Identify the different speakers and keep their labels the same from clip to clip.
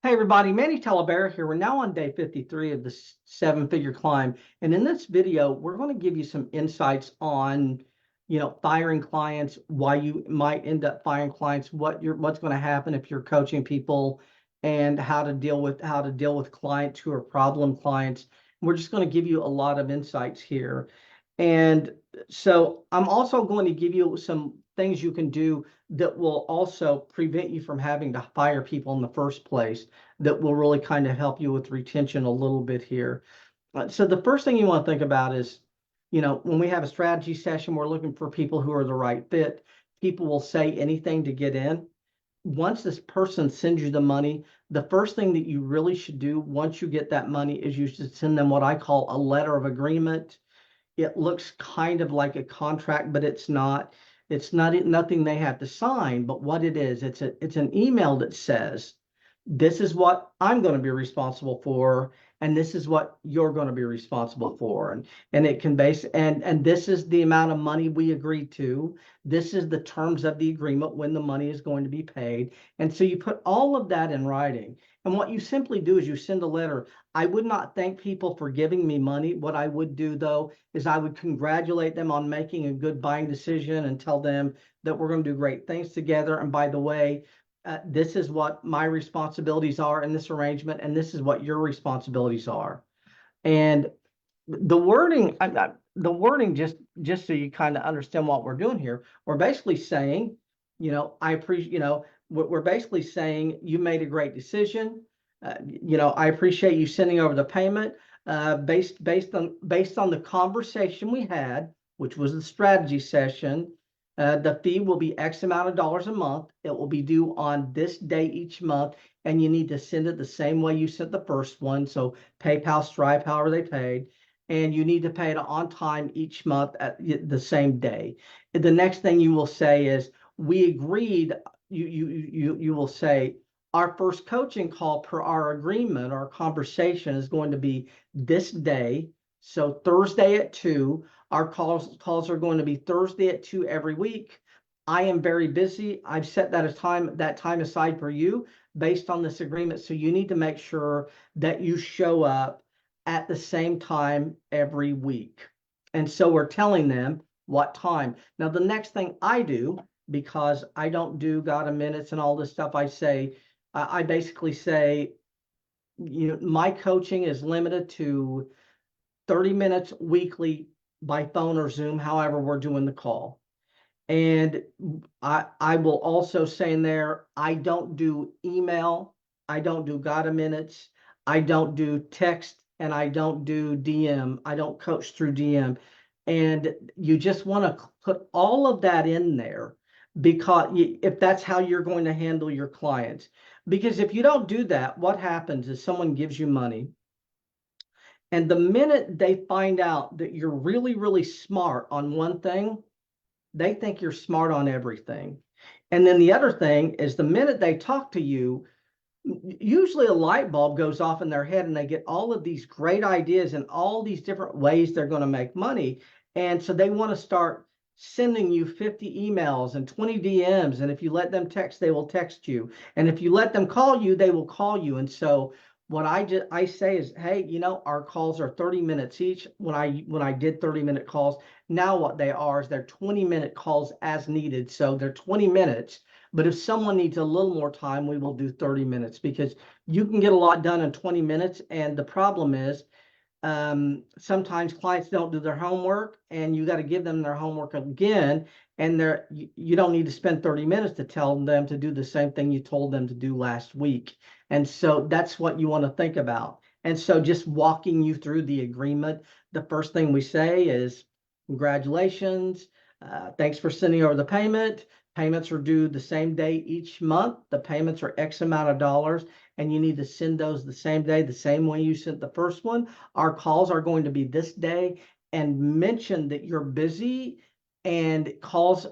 Speaker 1: Hey everybody, Manny Talabera here. We're now on day 53 of the seven-figure climb. And in this video, we're going to give you some insights on, firing clients, why you might end up firing clients, what's going to happen if you're coaching people, and how to deal with clients who are problem clients. We're just going to give you a lot of insights here. And so I'm also going to give you some things you can do that will also prevent you from having to fire people in the first place, that will really kind of help you with retention a little bit here. So the first thing you want to think about is, when we have a strategy session, we're looking for people who are the right fit. People will say anything to get in. Once this person sends you the money, the first thing that you really should do once you get that money is you should send them what I call a letter of agreement. It looks kind of like a contract, but it's not. It's not nothing they have to sign, but what it is, it's an email that says, this is what I'm going to be responsible for, and this is what you're going to be responsible for. And it can and this is the amount of money we agreed to. This is the terms of the agreement when the money is going to be paid. And so you put all of that in writing. And what you simply do is you send a letter. I would not thank people for giving me money. What I would do, though, is I would congratulate them on making a good buying decision and tell them that we're going to do great things together. And by the way, this is what my responsibilities are in this arrangement, and this is what your responsibilities are. And the wording, just so you kind of understand what we're doing here, we're basically saying, I appreciate, we're basically saying you made a great decision. I appreciate you sending over the payment. Based on the conversation we had, which was the strategy session. The fee will be X amount of dollars a month. It will be due on this day each month, and you need to send it the same way you sent the first one. So PayPal, Stripe, however they paid, and you need to pay it on time each month at the same day. The next thing you will say is, we agreed. You will say, our first coaching call per our agreement, our conversation is going to be this day. So Thursday at 2. Our calls are going to be Thursday at 2 every week. I am very busy. I've set that time aside for you based on this agreement. So you need to make sure that you show up at the same time every week. And so we're telling them what time. Now, the next thing I do, because I don't do God a minutes and all this stuff, I basically say, my coaching is limited to 30 minutes weekly by phone or Zoom, however we're doing the call. And I will also say in there, I don't do email, I don't do Gotta Minutes, I don't do text, and I don't do DM. I don't coach through DM. And you just want to put all of that in there, because if that's how you're going to handle your clients. Because if you don't do that, what happens is someone gives you money, and the minute they find out that you're really, really smart on one thing, they think you're smart on everything. And then the other thing is, the minute they talk to you, usually a light bulb goes off in their head and they get all of these great ideas and all these different ways they're going to make money. And so they want to start sending you 50 emails and 20 DMs. And if you let them text, they will text you. And if you let them call you, they will call you. And so what I say is, hey, our calls are 30 minutes each. When I did 30-minute calls, now what they are is they're 20-minute calls as needed. So they're 20 minutes. But if someone needs a little more time, we will do 30 minutes, because you can get a lot done in 20 minutes. And the problem is, sometimes clients don't do their homework, and you got to give them their homework again. And you don't need to spend 30 minutes to tell them to do the same thing you told them to do last week. And so that's what you want to think about. And so just walking you through the agreement, the first thing we say is, congratulations. Thanks for sending over the payment. Payments are due the same day each month. The payments are X amount of dollars, and you need to send those the same day, the same way you sent the first one. Our calls are going to be this day, and mention that you're busy, and calls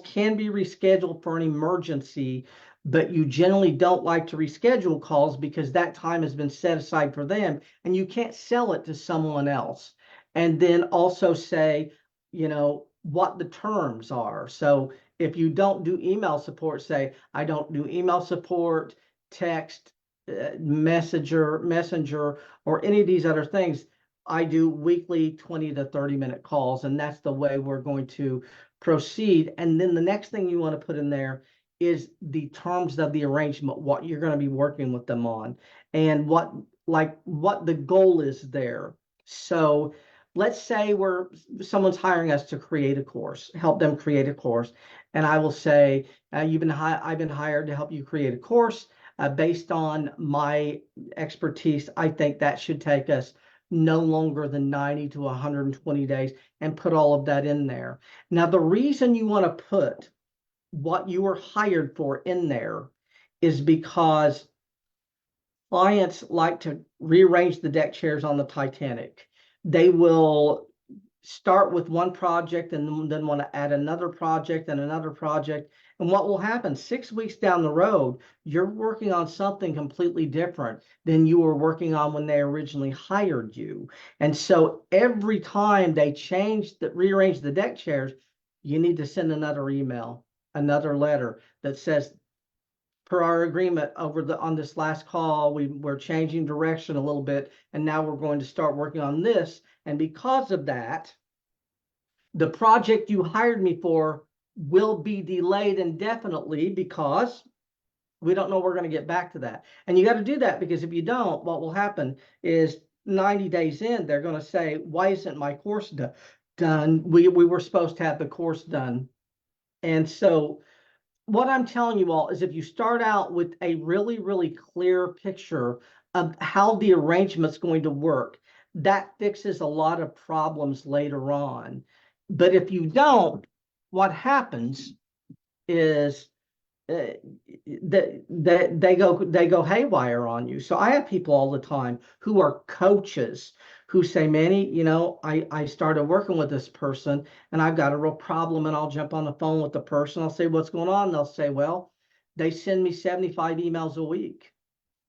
Speaker 1: can be rescheduled for an emergency, but you generally don't like to reschedule calls because that time has been set aside for them, and you can't sell it to someone else. And then also say, what the terms are. So if you don't do email support, say, I don't do email support, text, Messenger, or any of these other things, I do weekly 20 to 30-minute calls, and that's the way we're going to proceed. And then the next thing you want to put in there is the terms of the arrangement, what you're going to be working with them on, and what the goal is there. So let's say someone's hiring us to create a course, help them create a course, and I will say, I've been hired to help you create a course. Based on my expertise, I think that should take us no longer than 90 to 120 days, and put all of that in there. Now, the reason you want to put what you were hired for in there is because clients like to rearrange the deck chairs on the Titanic. They will start with one project and then want to add another project and another project. And what will happen 6 weeks down the road, you're working on something completely different than you were working on when they originally hired you. And so every time they rearrange the deck chairs, you need to send another email, another letter that says, per our agreement on this last call, we're changing direction a little bit, and now we're going to start working on this. And because of that, the project you hired me for will be delayed indefinitely because we don't know we're going to get back to that. And you got to do that, because if you don't, what will happen is 90 days in, they're going to say, why isn't my course done? We were supposed to have the course done. And so what I'm telling you all is, if you start out with a really, really clear picture of how the arrangement's going to work, that fixes a lot of problems later on. But if you don't, what happens is that they go haywire on you. So I have people all the time who are coaches who say, Manny, I started working with this person and I've got a real problem, and I'll jump on the phone with the person. I'll say, what's going on? They'll say, well, they send me 75 emails a week.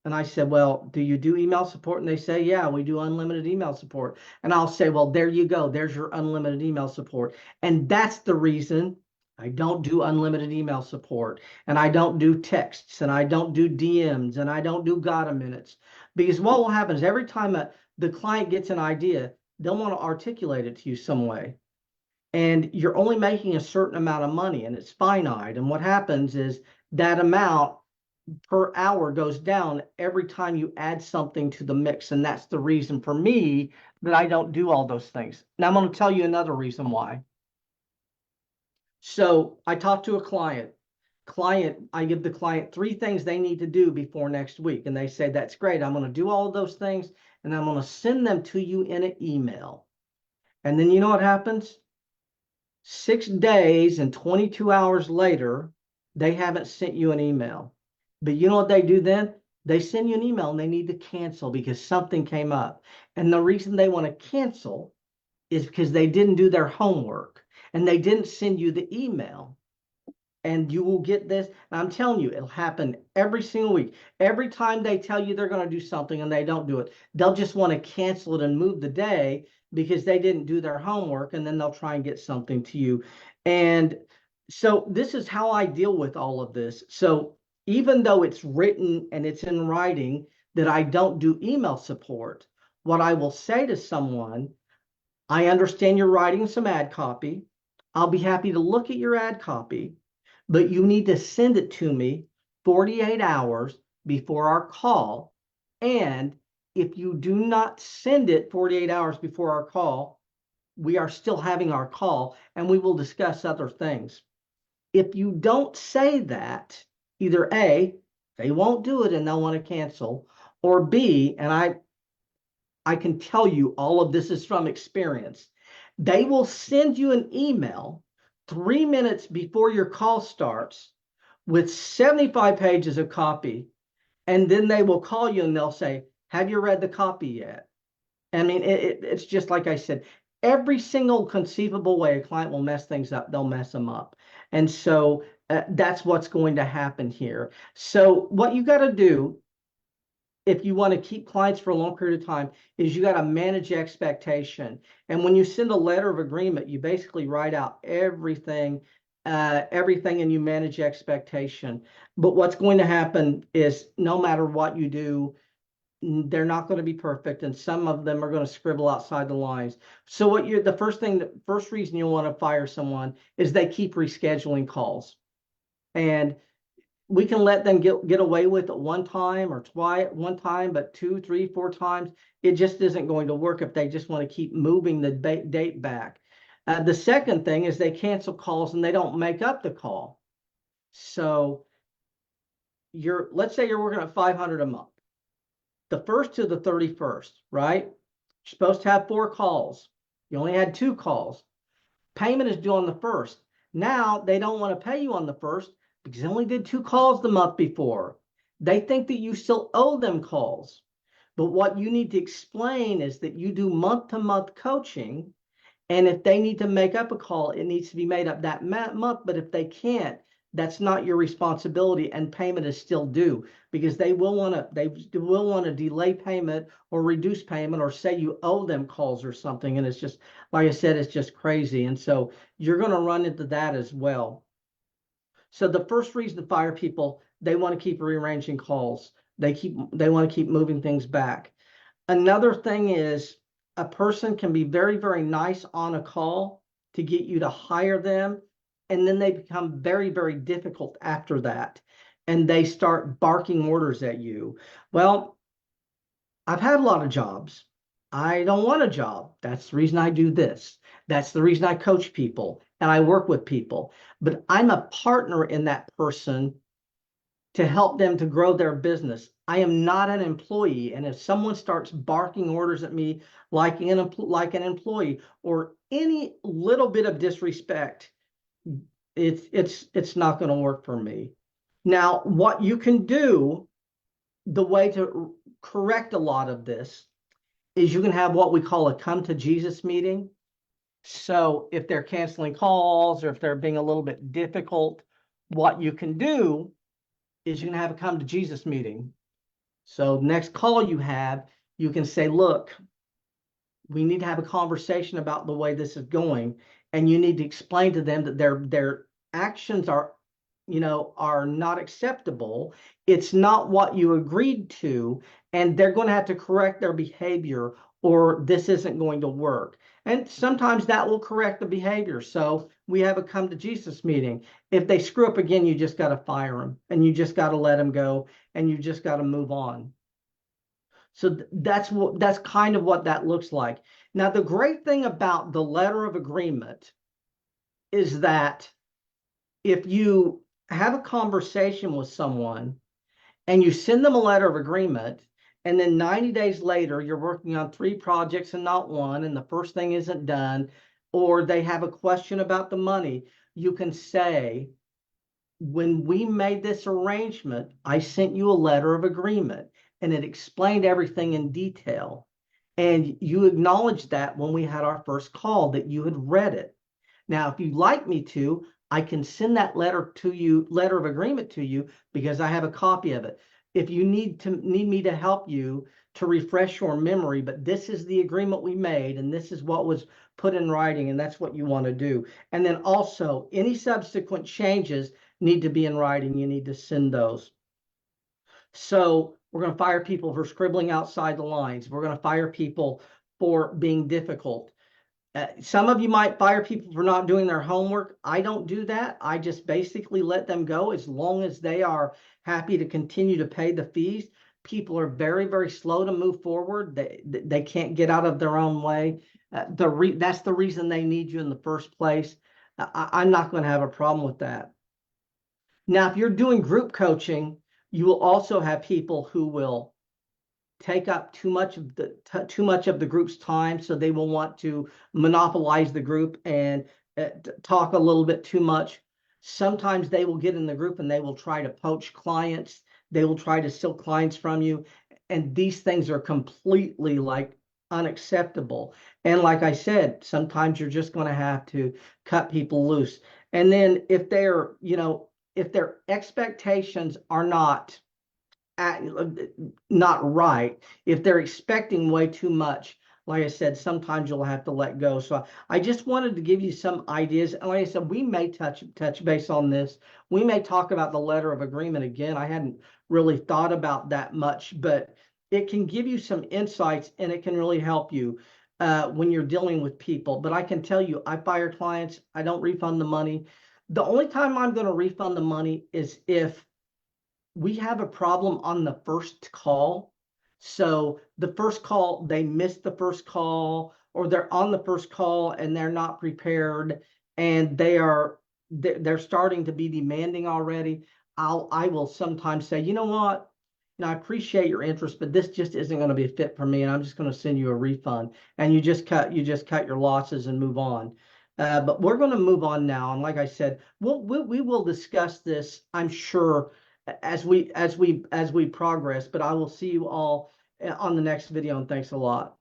Speaker 1: And I said, well, do you do email support? And they say, yeah, we do unlimited email support. And I'll say, well, there you go. There's your unlimited email support. And that's the reason I don't do unlimited email support, and I don't do texts, and I don't do DMs, and I don't do Gotta minutes. Because what will happen is, every time the client gets an idea, they'll want to articulate it to you some way. And you're only making a certain amount of money, and it's finite. And what happens is that amount per hour goes down every time you add something to the mix. And that's the reason for me that I don't do all those things. Now, I'm going to tell you another reason why. So I talked to a client. I give the client 3 things they need to do before next week. And they say, that's great. I'm going to do all of those things, and I'm going to send them to you in an email. And then you know what happens? 6 days and 22 hours later, they haven't sent you an email. But you know what they do then? They send you an email and they need to cancel because something came up. And the reason they want to cancel is because they didn't do their homework and they didn't send you the email. And you will get this. And I'm telling you, it'll happen every single week. Every time they tell you they're going to do something and they don't do it, they'll just want to cancel it and move the day because they didn't do their homework, and then they'll try and get something to you. And so this is how I deal with all of this. So even though it's written and it's in writing that I don't do email support, what I will say to someone, I understand you're writing some ad copy. I'll be happy to look at your ad copy, but you need to send it to me 48 hours before our call. And if you do not send it 48 hours before our call, we are still having our call and we will discuss other things. If you don't say that, either A, they won't do it and they'll want to cancel, or B, and I can tell you all of this is from experience, they will send you an email 3 minutes before your call starts with 75 pages of copy. And then they will call you and they'll say, have you read the copy yet? I mean, it's just like I said, every single conceivable way a client will mess things up, they'll mess them up. And so that's what's going to happen here. So what you got to do if you want to keep clients for a long period of time is you got to manage expectation. And when you send a letter of agreement, you basically write out everything everything, and you manage expectation. But what's going to happen is no matter what you do, they're not going to be perfect, and some of them are going to scribble outside the lines. So the first reason you'll want to fire someone is they keep rescheduling calls. And we can let them get away with it one time or twice, one time, but two, three, four times, it just isn't going to work if they just want to keep moving the date back. The second thing is they cancel calls and they don't make up the call. So let's say you're working at 500 a month, the 1st to the 31st, right? You're supposed to have 4 calls. You only had 2 calls. Payment is due on the 1st. Now they don't want to pay you on the 1st because they only did 2 calls the month before. They think that you still owe them calls. But what you need to explain is that you do month-to-month coaching, and if they need to make up a call, it needs to be made up that month. But if they can't, that's not your responsibility, and payment is still due, because they will want to delay payment or reduce payment or say you owe them calls or something. And it's just, like I said, it's just crazy. And so you're going to run into that as well. So the first reason to fire people, they want to keep rearranging calls. They want to keep moving things back. Another thing is, a person can be very, very nice on a call to get you to hire them, and then they become very, very difficult after that, and they start barking orders at you. Well, I've had a lot of jobs. I don't want a job. That's the reason I do this. That's the reason I coach people and I work with people. But I'm a partner in that person to help them to grow their business. I am not an employee. And if someone starts barking orders at me like an employee, or any little bit of disrespect, it's not going to work for me. Now, what you can do, the way to correct a lot of this, is you can have what we call a come to Jesus meeting. So if they're canceling calls or if they're being a little bit difficult, what you can do is you can have a come to Jesus meeting. So next call you have, you can say, look, we need to have a conversation about the way this is going. And you need to explain to them that their actions are not acceptable. It's not what you agreed to, and they're going to have to correct their behavior, or this isn't going to work. And sometimes that will correct the behavior. So we have a come to Jesus meeting. If they screw up again, you just got to fire them, and you just got to let them go, and you just got to move on. So that's kind of what that looks like. Now, the great thing about the letter of agreement is that if you have a conversation with someone and you send them a letter of agreement, and then 90 days later, you're working on 3 projects and not one, and the first thing isn't done, or they have a question about the money, you can say, when we made this arrangement, I sent you a letter of agreement, and it explained everything in detail. And you acknowledged that when we had our first call, that you had read it. Now, if you'd like me to, I can send that letter of agreement to you, because I have a copy of it. If you need me to help you to refresh your memory, but this is the agreement we made, and this is what was put in writing, and that's what you want to do. And then also, any subsequent changes need to be in writing. You need to send those. So we're going to fire people for scribbling outside the lines. We're going to fire people for being difficult. Some of you might fire people for not doing their homework. I don't do that. I just basically let them go as long as they are happy to continue to pay the fees. People are very, very slow to move forward. They can't get out of their own way. That's the reason they need you in the first place. I'm not going to have a problem with that. Now, if you're doing group coaching, you will also have people who will take up too much of the group's time, so they will want to monopolize the group and talk a little bit too much. Sometimes they will get in the group and they will try to poach clients. They will try to steal clients from you, and these things are completely unacceptable. And like I said, sometimes you're just going to have to cut people loose. And then if their expectations are not right, if they're expecting way too much, like I said, sometimes you'll have to let go. So I just wanted to give you some ideas. And like I said, we may touch base on this. We may talk about the letter of agreement again. I hadn't really thought about that much, but it can give you some insights and it can really help you when you're dealing with people. But I can tell you, I fire clients. I don't refund the money. The only time I'm going to refund the money is if we have a problem on the first call. So the first call, they missed the first call, or they're on the first call and they're not prepared, and they're starting to be demanding already. I will sometimes say, you know what? I appreciate your interest, but this just isn't going to be a fit for me, and I'm just going to send you a refund. And you just cut your losses and move on. But we're going to move on now, and like I said, we will discuss this, I'm sure, as we progress. But I will see you all on the next video, and thanks a lot.